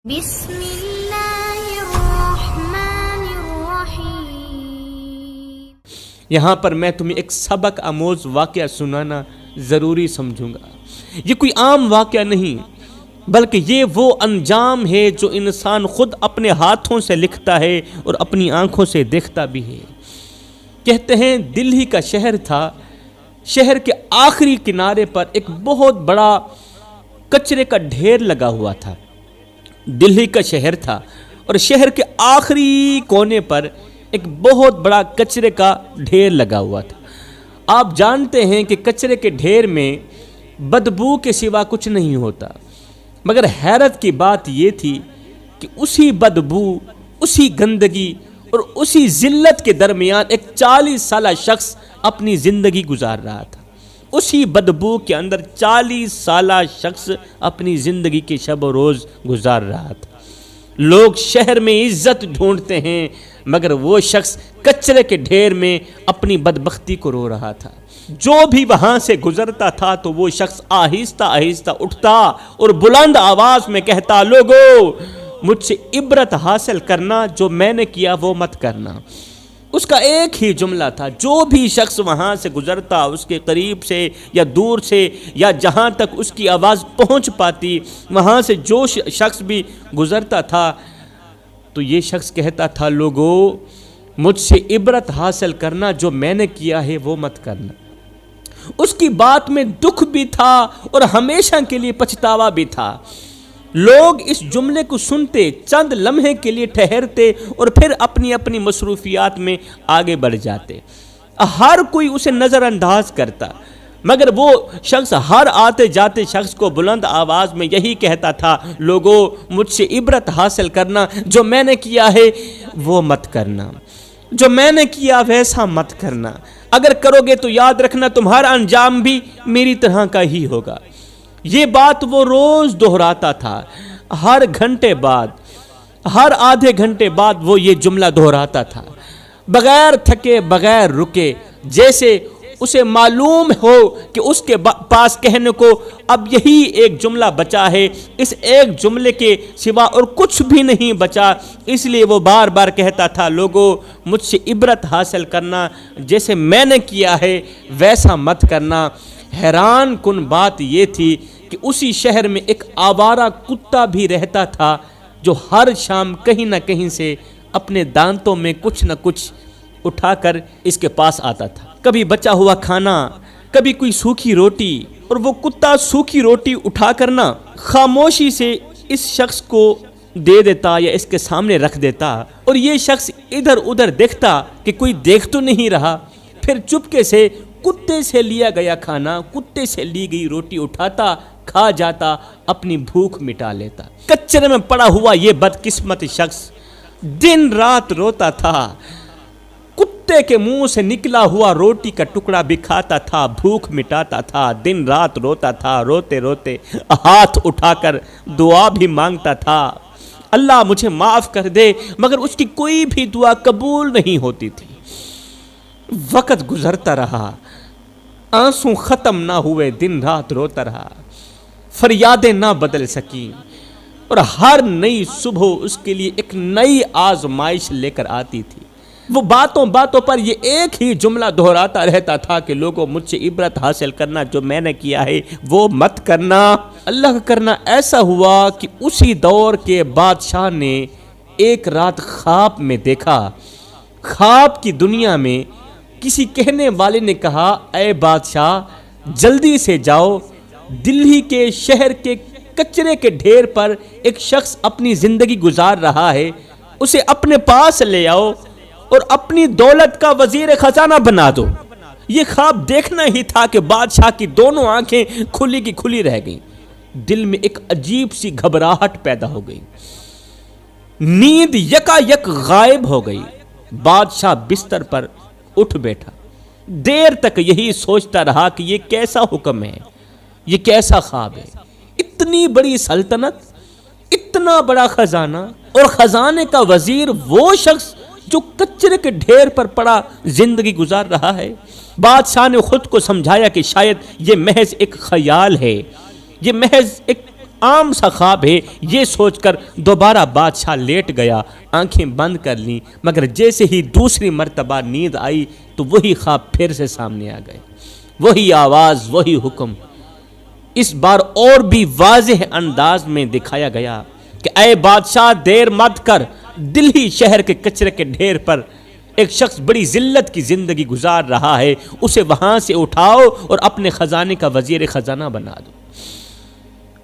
بسم اللہ الرحمن الرحیم۔ یہاں پر میں تمہیں ایک سبق آموز واقعہ سنانا ضروری سمجھوں گا۔ یہ کوئی عام واقعہ نہیں، بلکہ یہ وہ انجام ہے جو انسان خود اپنے ہاتھوں سے لکھتا ہے اور اپنی آنکھوں سے دیکھتا بھی ہے۔ کہتے ہیں دلی کا شہر تھا، شہر کے آخری کنارے پر ایک بہت بڑا کچرے کا ڈھیر لگا ہوا تھا۔ دلی کا شہر تھا اور شہر کے آخری کونے پر ایک بہت بڑا کچرے کا ڈھیر لگا ہوا تھا۔ آپ جانتے ہیں کہ کچرے کے ڈھیر میں بدبو کے سوا کچھ نہیں ہوتا، مگر حیرت کی بات یہ تھی کہ اسی بدبو، اسی گندگی اور اسی ذلت کے درمیان ایک 40 سالہ شخص اپنی زندگی گزار رہا تھا۔ اسی بدبو کے اندر 40 سالہ شخص اپنی زندگی کے شب و روز گزار رہا تھا۔ لوگ شہر میں عزت ڈھونڈتے ہیں، مگر وہ شخص کچرے کے ڈھیر میں اپنی بدبختی کو رو رہا تھا۔ جو بھی وہاں سے گزرتا تھا تو وہ شخص آہستہ آہستہ اٹھتا اور بلند آواز میں کہتا، لوگو مجھ سے عبرت حاصل کرنا، جو میں نے کیا وہ مت کرنا۔ اس کا ایک ہی جملہ تھا۔ جو بھی شخص وہاں سے گزرتا، اس کے قریب سے یا دور سے یا جہاں تک اس کی آواز پہنچ پاتی، وہاں سے جو شخص بھی گزرتا تھا تو یہ شخص کہتا تھا، لوگو مجھ سے عبرت حاصل کرنا، جو میں نے کیا ہے وہ مت کرنا۔ اس کی بات میں دکھ بھی تھا اور ہمیشہ کے لیے پچھتاوا بھی تھا۔ لوگ اس جملے کو سنتے، چند لمحے کے لیے ٹھہرتے اور پھر اپنی اپنی مصروفیات میں آگے بڑھ جاتے۔ ہر کوئی اسے نظر انداز کرتا، مگر وہ شخص ہر آتے جاتے شخص کو بلند آواز میں یہی کہتا تھا، لوگو مجھ سے عبرت حاصل کرنا، جو میں نے کیا ہے وہ مت کرنا، جو میں نے کیا ویسا مت کرنا۔ اگر کرو گے تو یاد رکھنا تمہارا انجام بھی میری طرح کا ہی ہوگا۔ یہ بات وہ روز دہراتا تھا۔ ہر گھنٹے بعد، ہر آدھے گھنٹے بعد وہ یہ جملہ دہراتا تھا، بغیر تھکے، بغیر رکے، جیسے اسے معلوم ہو کہ اس کے پاس کہنے کو اب یہی ایک جملہ بچا ہے، اس ایک جملے کے سوا اور کچھ بھی نہیں بچا۔ اس لیے وہ بار بار کہتا تھا، لوگو مجھ سے عبرت حاصل کرنا، جیسے میں نے کیا ہے ویسا مت کرنا۔ حیران کن بات یہ تھی کہ اسی شہر میں ایک آوارہ کتا بھی رہتا تھا، جو ہر شام کہیں نہ کہیں سے اپنے دانتوں میں کچھ نہ کچھ اٹھا کر اس کے پاس آتا تھا۔ کبھی بچا ہوا کھانا، کبھی کوئی سوکھی روٹی، اور وہ کتا سوکھی روٹی اٹھا کرنا خاموشی سے اس شخص کو دے دیتا یا اس کے سامنے رکھ دیتا، اور یہ شخص ادھر ادھر دیکھتا کہ کوئی دیکھ تو نہیں رہا، پھر چپکے سے کتے سے لیا گیا کھانا، کتے سے لی گئی روٹی اٹھاتا، کھا جاتا، اپنی بھوک مٹا لیتا۔ کچرے میں پڑا ہوا یہ بدقسمت شخص دن رات روتا تھا، کتے کے منہ سے نکلا ہوا روٹی کا ٹکڑا بھی کھاتا تھا، بھوک مٹاتا تھا، دن رات روتا تھا، روتے روتے ہاتھ اٹھا کر دعا بھی مانگتا تھا، اللہ مجھے معاف کر دے، مگر اس کی کوئی بھی دعا قبول نہیں ہوتی تھی۔ وقت گزرتا رہا، آنسو ختم نہ ہوئے، دن رات روتا رہا، فریادیں نہ بدل سکیں، اور ہر نئی صبح اس کے لیے ایک نئی آزمائش لے کر آتی تھی۔ وہ باتوں باتوں پر یہ ایک ہی جملہ دہراتا رہتا تھا کہ لوگوں مجھ سے عبرت حاصل کرنا، جو میں نے کیا ہے وہ مت کرنا۔ اللہ کا کرنا ایسا ہوا کہ اسی دور کے بادشاہ نے ایک رات خواب میں دیکھا، خواب کی دنیا میں کسی کہنے والے نے کہا، اے بادشاہ جلدی سے جاؤ، دلی کے شہر کے کچرے کے ڈھیر پر ایک شخص اپنی زندگی گزار رہا ہے، اسے اپنے پاس لے آؤ اور اپنی دولت کا وزیر خزانہ بنا دو۔ یہ خواب دیکھنا ہی تھا کہ بادشاہ کی دونوں آنکھیں کھلی کی کھلی رہ گئیں، دل میں ایک عجیب سی گھبراہٹ پیدا ہو گئی، نیند یکا یک غائب ہو گئی۔ بادشاہ بستر پر اٹھ بیٹھا، دیر تک یہی سوچتا رہا کہ یہ کیسا حکم ہے، یہ کیسا خواب ہے۔ اتنی بڑی سلطنت، اتنا بڑا خزانہ، اور خزانے کا وزیر وہ شخص جو کچرے کے ڈھیر پر پڑا زندگی گزار رہا ہے۔ بادشاہ نے خود کو سمجھایا کہ شاید یہ محض ایک خیال ہے، یہ محض ایک عام سا خواب ہے، یہ سوچ کر دوبارہ بادشاہ لیٹ گیا، آنکھیں بند کر لیں، مگر جیسے ہی دوسری مرتبہ نیند آئی تو وہی خواب پھر سے سامنے آ گئے، وہی آواز، وہی حکم۔ اس بار اور بھی واضح انداز میں دکھایا گیا کہ اے بادشاہ دیر مت کر، دلہی شہر کے کچرے کے ڈھیر پر ایک شخص بڑی ذلت کی زندگی گزار رہا ہے، اسے وہاں سے اٹھاؤ اور اپنے خزانے کا وزیر خزانہ بنا دو۔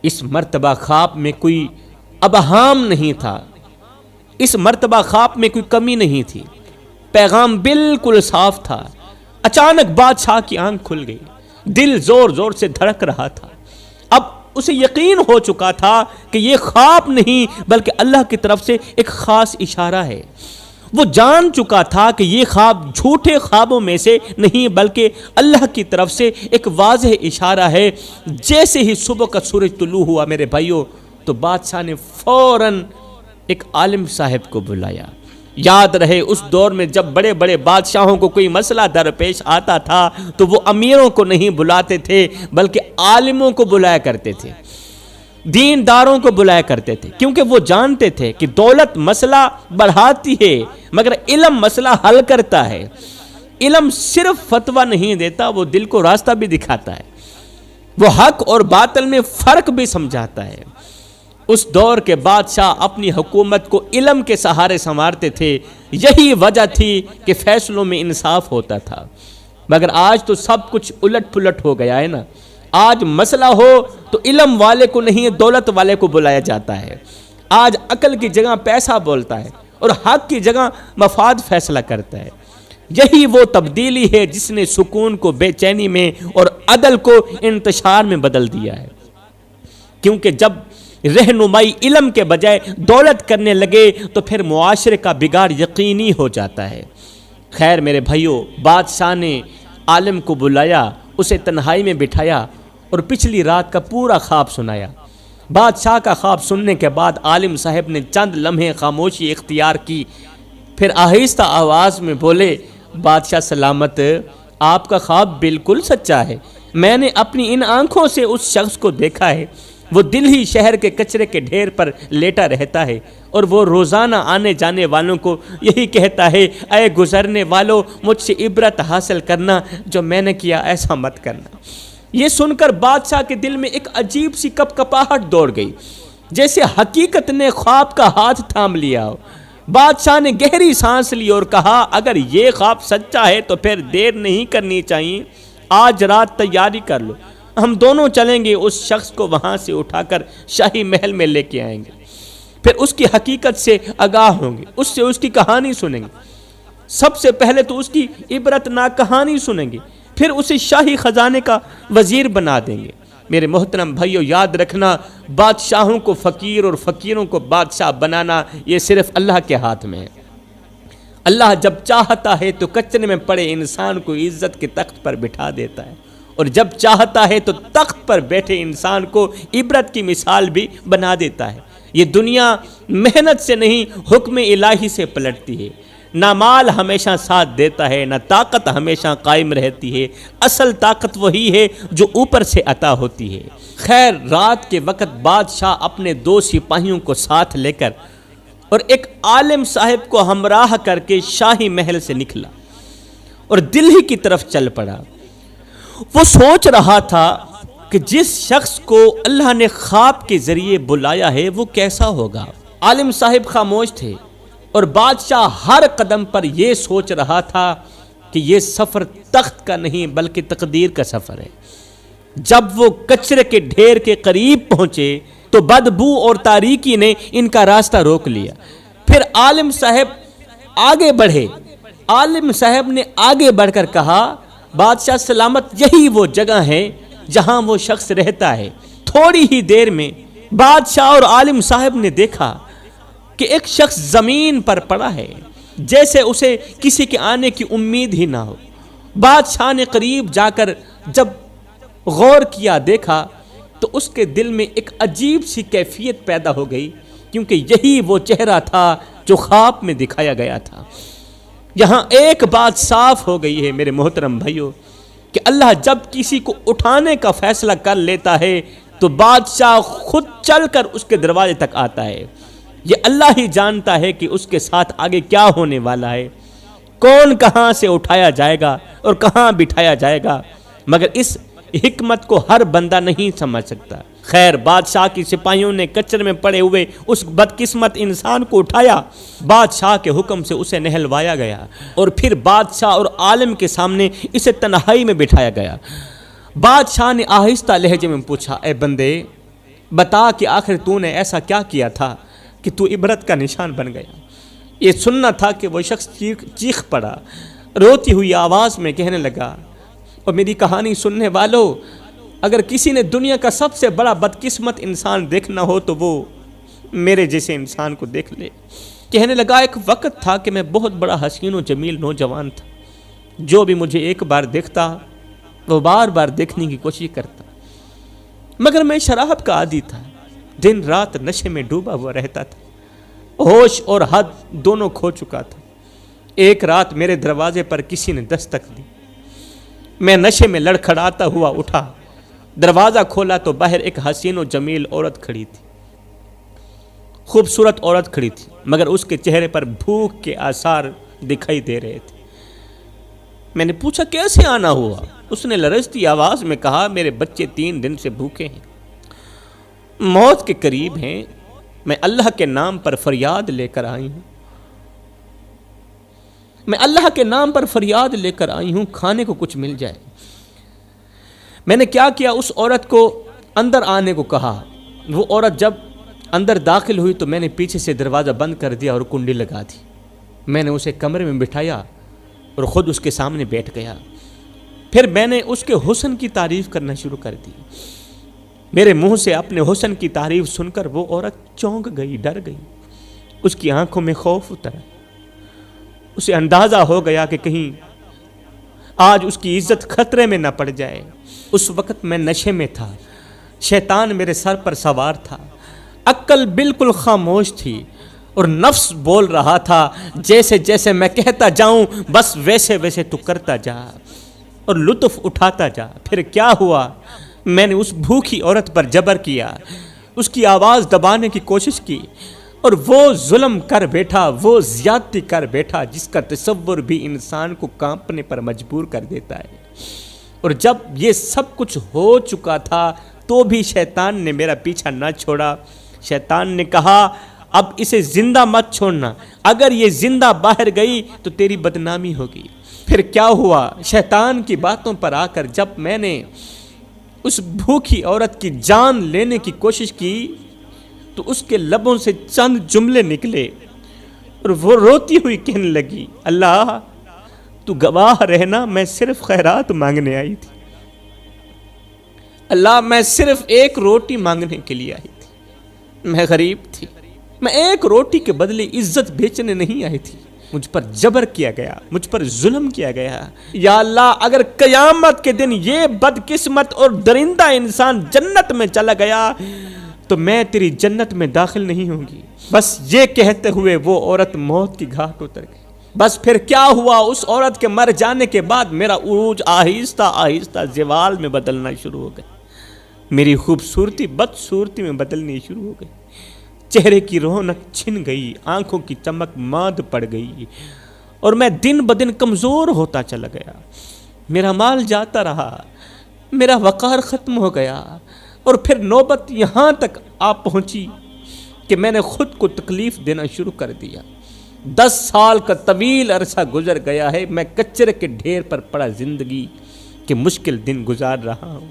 اس مرتبہ خواب میں کوئی ابہام نہیں تھا، اس مرتبہ خواب میں کوئی کمی نہیں تھی، پیغام بالکل صاف تھا۔ اچانک بادشاہ کی آنکھ کھل گئی، دل زور زور سے دھڑک رہا تھا۔ اب اسے یقین ہو چکا تھا کہ یہ خواب نہیں بلکہ اللہ کی طرف سے ایک خاص اشارہ ہے۔ وہ جان چکا تھا کہ یہ خواب جھوٹے خوابوں میں سے نہیں بلکہ اللہ کی طرف سے ایک واضح اشارہ ہے۔ جیسے ہی صبح کا سورج طلوع ہوا میرے بھائیوں، تو بادشاہ نے فوراً ایک عالم صاحب کو بلایا۔ یاد رہے اس دور میں جب بڑے بڑے بادشاہوں کو کوئی مسئلہ درپیش آتا تھا تو وہ امیروں کو نہیں بلاتے تھے بلکہ عالموں کو بلایا کرتے تھے، دینداروں کو بلایا کرتے تھے، کیونکہ وہ جانتے تھے کہ دولت مسئلہ بڑھاتی ہے مگر علم مسئلہ حل کرتا ہے۔ علم صرف فتویٰ نہیں دیتا، وہ دل کو راستہ بھی دکھاتا ہے، وہ حق اور باطل میں فرق بھی سمجھاتا ہے۔ اس دور کے بادشاہ اپنی حکومت کو علم کے سہارے سنوارتے تھے، یہی وجہ تھی کہ فیصلوں میں انصاف ہوتا تھا۔ مگر آج تو سب کچھ الٹ پلٹ ہو گیا ہے نا۔ آج مسئلہ ہو تو علم والے کو نہیں دولت والے کو بلایا جاتا ہے۔ آج عقل کی جگہ پیسہ بولتا ہے اور حق کی جگہ مفاد فیصلہ کرتا ہے۔ یہی وہ تبدیلی ہے جس نے سکون کو بے چینی میں اور عدل کو انتشار میں بدل دیا ہے، کیونکہ جب رہنمائی علم کے بجائے دولت کرنے لگے تو پھر معاشرے کا بگاڑ یقینی ہو جاتا ہے۔ خیر میرے بھائیوں، بادشاہ نے عالم کو بلایا، اسے تنہائی میں بٹھایا اور پچھلی رات کا پورا خواب سنایا۔ بادشاہ کا خواب سننے کے بعد عالم صاحب نے چند لمحے خاموشی اختیار کی، پھر آہستہ آواز میں بولے، بادشاہ سلامت، آپ کا خواب بالکل سچا ہے۔ میں نے اپنی ان آنکھوں سے اس شخص کو دیکھا ہے، وہ دلہی شہر کے کچرے کے ڈھیر پر لیٹا رہتا ہے اور وہ روزانہ آنے جانے والوں کو یہی کہتا ہے، اے گزرنے والوں، مجھ سے عبرت حاصل کرنا، جو میں نے کیا ایسا مت کرنا۔ یہ سن کر بادشاہ کے دل میں ایک عجیب سی کپکپاہٹ دوڑ گئی، جیسے حقیقت نے خواب کا ہاتھ تھام لیا ہو۔ بادشاہ نے گہری سانس لی اور کہا، اگر یہ خواب سچا ہے تو پھر دیر نہیں کرنی چاہیے، آج رات تیاری کر لو، ہم دونوں چلیں گے، اس شخص کو وہاں سے اٹھا کر شاہی محل میں لے کے آئیں گے، پھر اس کی حقیقت سے آگاہ ہوں گے، اس سے اس کی کہانی سنیں گے۔ سب سے پہلے تو اس کی عبرت ناک کہانی سنیں گے، پھر اسے شاہی خزانے کا وزیر بنا دیں گے۔ میرے محترم بھائیو، یاد رکھنا، بادشاہوں کو فقیر اور فقیروں کو بادشاہ بنانا یہ صرف اللہ کے ہاتھ میں ہے۔ اللہ جب چاہتا ہے تو کچرے میں پڑے انسان کو عزت کے تخت پر بٹھا دیتا ہے، اور جب چاہتا ہے تو تخت پر بیٹھے انسان کو عبرت کی مثال بھی بنا دیتا ہے۔ یہ دنیا محنت سے نہیں، حکم الہی سے پلٹتی ہے۔ نہ مال ہمیشہ ساتھ دیتا ہے، نہ طاقت ہمیشہ قائم رہتی ہے، اصل طاقت وہی ہے جو اوپر سے عطا ہوتی ہے۔ خیر، رات کے وقت بادشاہ اپنے 2 سپاہیوں کو ساتھ لے کر اور ایک عالم صاحب کو ہمراہ کر کے شاہی محل سے نکلا اور دلہی کی طرف چل پڑا۔ وہ سوچ رہا تھا کہ جس شخص کو اللہ نے خواب کے ذریعے بلایا ہے وہ کیسا ہوگا۔ عالم صاحب خاموش تھے اور بادشاہ ہر قدم پر یہ سوچ رہا تھا کہ یہ سفر تخت کا نہیں بلکہ تقدیر کا سفر ہے۔ جب وہ کچرے کے ڈھیر کے قریب پہنچے تو بدبو اور تاریکی نے ان کا راستہ روک لیا۔ پھر عالم صاحب آگے بڑھے۔ عالم صاحب نے آگے بڑھ کر کہا، بادشاہ سلامت، یہی وہ جگہ ہے جہاں وہ شخص رہتا ہے۔ تھوڑی ہی دیر میں بادشاہ اور عالم صاحب نے دیکھا کہ ایک شخص زمین پر پڑا ہے، جیسے اسے کسی کے آنے کی امید ہی نہ ہو۔ بادشاہ نے قریب جا کر جب غور کیا، دیکھا تو اس کے دل میں ایک عجیب سی کیفیت پیدا ہو گئی، کیونکہ یہی وہ چہرہ تھا جو خواب میں دکھایا گیا تھا۔ یہاں ایک بات صاف ہو گئی ہے میرے محترم بھائیو، کہ اللہ جب کسی کو اٹھانے کا فیصلہ کر لیتا ہے تو بادشاہ خود چل کر اس کے دروازے تک آتا ہے۔ یہ اللہ ہی جانتا ہے کہ اس کے ساتھ آگے کیا ہونے والا ہے، کون کہاں سے اٹھایا جائے گا اور کہاں بٹھایا جائے گا، مگر اس حکمت کو ہر بندہ نہیں سمجھ سکتا۔ خیر، بادشاہ کی سپاہیوں نے کچر میں پڑے ہوئے اس بدقسمت انسان کو اٹھایا، بادشاہ کے حکم سے اسے نہلوایا گیا اور پھر بادشاہ اور عالم کے سامنے اسے تنہائی میں بٹھایا گیا۔ بادشاہ نے آہستہ لہجے میں پوچھا، اے بندے، بتا کہ آخر تو نے ایسا کیا کیا تھا کہ تو عبرت کا نشان بن گیا۔ یہ سننا تھا کہ وہ شخص چیخ پڑا، روتی ہوئی آواز میں کہنے لگا، اور میری کہانی سننے والوں، اگر کسی نے دنیا کا سب سے بڑا بدقسمت انسان دیکھنا ہو تو وہ میرے جیسے انسان کو دیکھ لے۔ کہنے لگا، ایک وقت تھا کہ میں بہت بڑا حسین و جمیل نوجوان تھا، جو بھی مجھے ایک بار دیکھتا وہ بار بار دیکھنے کی کوشش کرتا، مگر میں شراب کا عادی تھا، دن رات نشے میں ڈوبا ہوا رہتا تھا، ہوش اور حد دونوں کھو چکا تھا۔ ایک رات میرے دروازے پر کسی نے دستک دی، میں نشے میں لڑکھڑاتا ہوا اٹھا، دروازہ کھولا تو باہر ایک حسین و جمیل عورت کھڑی تھی، خوبصورت عورت کھڑی تھی، مگر اس کے چہرے پر بھوک کے آثار دکھائی دے رہے تھے۔ میں نے پوچھا، کیسے آنا ہوا؟ اس نے لرزتی آواز میں کہا، میرے بچے 3 دن سے بھوکے ہیں، موت کے قریب ہیں، میں اللہ کے نام پر فریاد لے کر آئی ہوں، میں اللہ کے نام پر فریاد لے کر آئی ہوں، کھانے کو کچھ مل جائے۔ میں نے کیا کیا، اس عورت کو اندر آنے کو کہا۔ وہ عورت جب اندر داخل ہوئی تو میں نے پیچھے سے دروازہ بند کر دیا اور کنڈی لگا دی۔ میں نے اسے کمرے میں بٹھایا اور خود اس کے سامنے بیٹھ گیا۔ پھر میں نے اس کے حسن کی تعریف کرنا شروع کر دی۔ میرے منہ سے اپنے حسن کی تعریف سن کر وہ عورت چونک گئی، ڈر گئی، اس کی آنکھوں میں خوف اترا۔ اسے اندازہ ہو گیا کہ کہیں آج اس کی عزت خطرے میں نہ پڑ جائے۔ اس وقت میں نشے میں تھا، شیطان میرے سر پر سوار تھا، عقل بالکل خاموش تھی اور نفس بول رہا تھا، جیسے جیسے میں کہتا جاؤں بس ویسے ویسے تو کرتا جا اور لطف اٹھاتا جا۔ پھر کیا ہوا، میں نے اس بھوکی عورت پر جبر کیا، اس کی آواز دبانے کی کوشش کی، اور وہ ظلم کر بیٹھا، وہ زیادتی کر بیٹھا جس کا تصور بھی انسان کو کانپنے پر مجبور کر دیتا ہے۔ اور جب یہ سب کچھ ہو چکا تھا تو بھی شیطان نے میرا پیچھا نہ چھوڑا۔ شیطان نے کہا، اب اسے زندہ مت چھوڑنا، اگر یہ زندہ باہر گئی تو تیری بدنامی ہوگی۔ پھر کیا ہوا، شیطان کی باتوں پر آ کر جب میں نے اس بھوکی عورت کی جان لینے کی کوشش کی تو اس کے لبوں سے چند جملے نکلے اور وہ روتی ہوئی کہنے لگی، اللہ تو گواہ رہنا، میں صرف خیرات مانگنے آئی تھی، اللہ میں صرف ایک روٹی مانگنے کے لیے آئی تھی، میں غریب تھی، میں ایک روٹی کے بدلے عزت بیچنے نہیں آئی تھی، مجھ پر جبر کیا گیا، مجھ پر ظلم کیا گیا۔ یا اللہ، اگر قیامت کے دن یہ بدقسمت اور درندہ انسان جنت میں چلا گیا تو میں تیری جنت میں داخل نہیں ہوں گی۔ بس یہ کہتے ہوئے وہ عورت موت کی گھاٹ اتر گئی۔ بس پھر کیا ہوا، اس عورت کے مر جانے کے بعد میرا عروج آہستہ آہستہ زوال میں بدلنا شروع ہو گیا، میری خوبصورتی بدصورتی میں بدلنی شروع ہو گئی، چہرے کی رونق چھن گئی، آنکھوں کی چمک ماند پڑ گئی، اور میں دن بدن کمزور ہوتا چلا گیا، میرا مال جاتا رہا، میرا وقار ختم ہو گیا، اور پھر نوبت یہاں تک آ پہنچی کہ میں نے خود کو تکلیف دینا شروع کر دیا۔ 10 سال کا طویل عرصہ گزر گیا ہے، میں کچرے کے ڈھیر پر پڑا زندگی کے مشکل دن گزار رہا ہوں،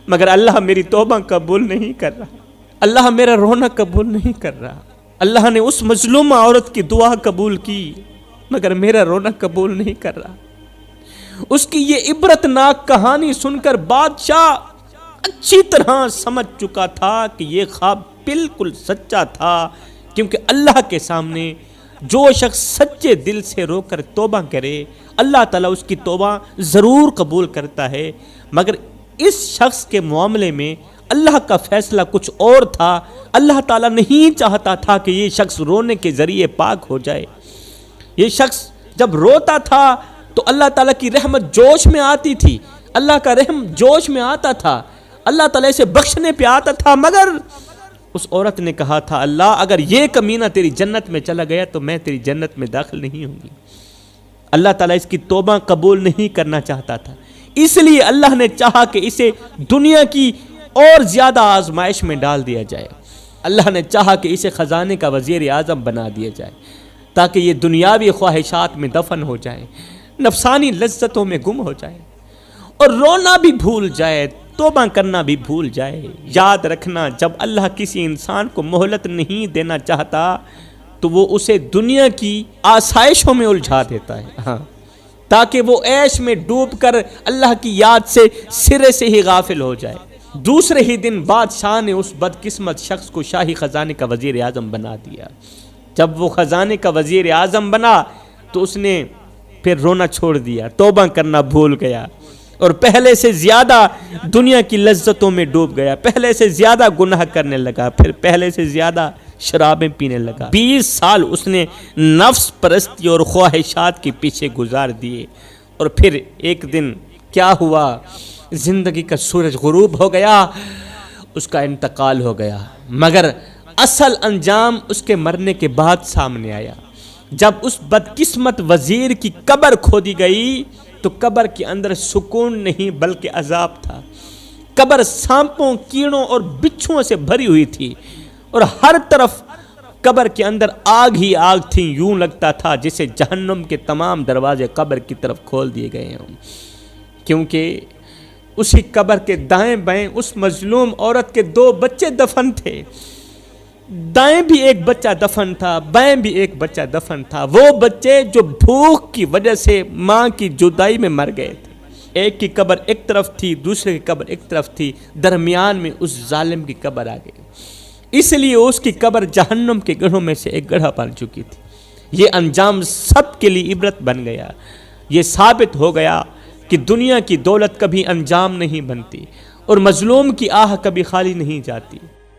مگر اللہ میری توبہ قبول نہیں کر رہا، اللہ میرا رونا قبول نہیں کر رہا۔ اللہ نے اس مظلومہ عورت کی دعا قبول کی مگر میرا رونا قبول نہیں کر رہا۔ اس کی یہ عبرتناک کہانی سن کر بادشاہ اچھی طرح سمجھ چکا تھا کہ یہ خواب بالکل سچا تھا، کیونکہ اللہ کے سامنے جو شخص سچے دل سے رو کر توبہ کرے، اللہ تعالیٰ اس کی توبہ ضرور قبول کرتا ہے، مگر اس شخص کے معاملے میں اللہ کا فیصلہ کچھ اور تھا۔ اللہ تعالیٰ نہیں چاہتا تھا کہ یہ شخص رونے کے ذریعے پاک ہو جائے۔ یہ شخص جب روتا تھا تو اللہ تعالیٰ کی رحمت جوش میں آتی تھی، اللہ کا رحم جوش میں آتا تھا، اللہ تعالیٰ سے بخشنے پہ آتا تھا، مگر اس عورت نے کہا تھا اللہ اگر یہ کمینہ تیری جنت میں چلا گیا تو میں تیری جنت میں داخل نہیں ہوں گی۔ اللہ تعالیٰ اس کی توبہ قبول نہیں کرنا چاہتا تھا، اس لیے اللہ نے چاہا کہ اسے دنیا کی اور زیادہ آزمائش میں ڈال دیا جائے۔ اللہ نے چاہا کہ اسے خزانے کا وزیر اعظم بنا دیا جائے تاکہ یہ دنیاوی خواہشات میں دفن ہو جائے، نفسانی لذتوں میں گم ہو جائے اور رونا بھی بھول جائے، توبہ کرنا بھی بھول جائے۔ یاد رکھنا جب اللہ کسی انسان کو مہلت نہیں دینا چاہتا تو وہ اسے دنیا کی آسائشوں میں الجھا دیتا ہے، ہاں، تاکہ وہ عیش میں ڈوب کر اللہ کی یاد سے سرے سے ہی غافل ہو جائے۔ دوسرے ہی دن بادشاہ نے اس بدقسمت شخص کو شاہی خزانے کا وزیر اعظم بنا دیا۔ جب وہ خزانے کا وزیر اعظم بنا تو اس نے پھر رونا چھوڑ دیا، توبہ کرنا بھول گیا اور پہلے سے زیادہ دنیا کی لذتوں میں ڈوب گیا، پہلے سے زیادہ گناہ کرنے لگا، پھر پہلے سے زیادہ شرابیں پینے لگا۔ 20 سال اس نے نفس پرستی اور خواہشات کے پیچھے گزار دیے، اور پھر ایک دن کیا ہوا، زندگی کا سورج غروب ہو گیا، اس کا انتقال ہو گیا، مگر اصل انجام اس کے مرنے کے بعد سامنے آیا۔ جب اس بدقسمت وزیر کی قبر کھودی گئی تو قبر کے اندر سکون نہیں بلکہ عذاب تھا۔ قبر سانپوں، کیڑوں اور بچھوؤں سے بھری ہوئی تھی اور ہر طرف قبر کے اندر آگ ہی آگ تھی، یوں لگتا تھا جسے جہنم کے تمام دروازے قبر کی طرف کھول دیے گئے ہوں، کیونکہ اسی قبر کے دائیں بائیں اس مظلوم عورت کے 2 بچے دفن تھے۔ دائیں بھی ایک بچہ دفن تھا، بائیں بھی ایک بچہ دفن تھا، وہ بچے جو بھوک کی وجہ سے ماں کی جدائی میں مر گئے تھے۔ ایک کی قبر ایک طرف تھی، دوسرے کی قبر ایک طرف تھی، درمیان میں اس ظالم کی قبر آ گئی، اس لیے اس کی قبر جہنم کے گڑھوں میں سے ایک گڑھا بن چکی تھی۔ یہ انجام سب کے لیے عبرت بن گیا۔ یہ ثابت ہو گیا کہ دنیا کی دولت کبھی انجام نہیں بنتی اور مظلوم کی آہ کبھی خالی نہیں جاتی۔